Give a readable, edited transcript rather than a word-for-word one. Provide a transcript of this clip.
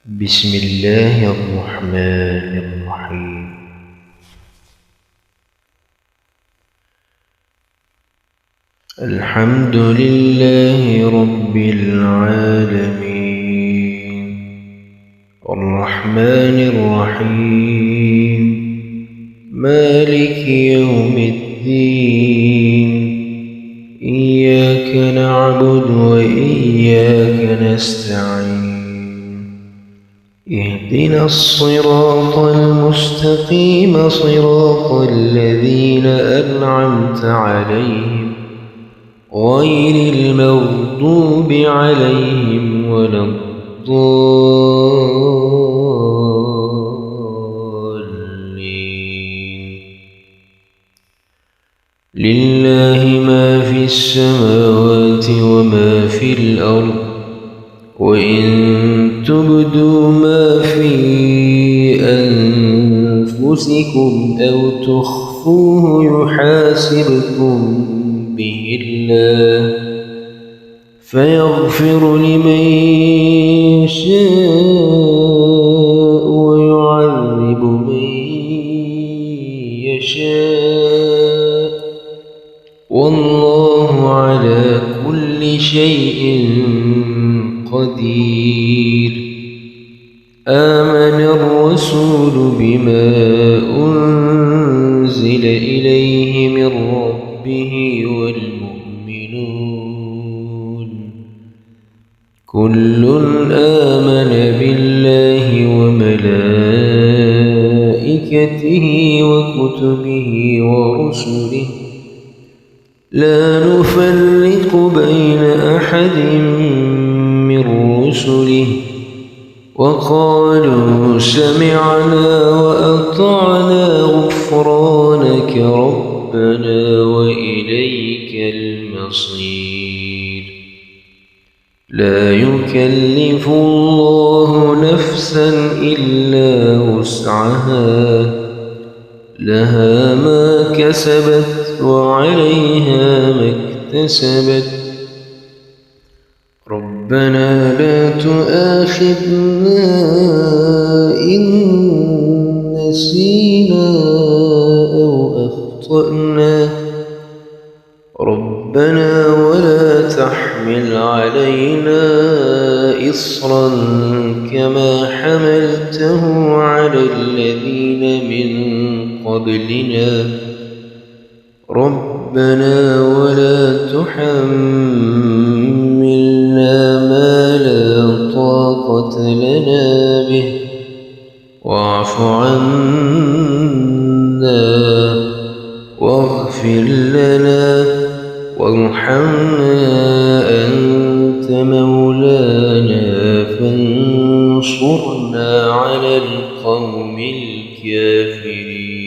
بسم الله الرحمن الرحيم. الحمد لله رب العالمين الرحمن الرحيم مالك يوم الدين إياك نعبد وإياك نستعين اهدنا الصراط المستقيم صراط الذين أنعمت عليهم غير المغضوب عليهم ولا الضالين. لله ما في السماوات وما في الأرض وإن تبدوا ما في أنفسكم أو تخفوه يحاسبكم به الله فيغفر لمن يشاء ويعذب من يشاء والله على كل شيء قدير. آمن الرسول بما أنزل إليه من ربه والمؤمنون كل آمن بالله وملائكته وكتبه ورسله لا نفرق بين أحد من رسله وقالوا سمعنا وأطعنا غفرانك ربنا وإليك المصير. لا يكلف الله نفسا إلا وسعها لها ما كسبت وعليها ما اكتسبت ربنا لا تؤاخذنا إن نسينا أو أخطأنا ربنا ولا تحمل علينا إصرا كما حملته على الذين من قبلنا ربنا ولا تحملنا ما لا طاقة لنا به واعف عنا واغفر لنا وارحمنا أنت مولانا فانصرنا على القوم الكافرين.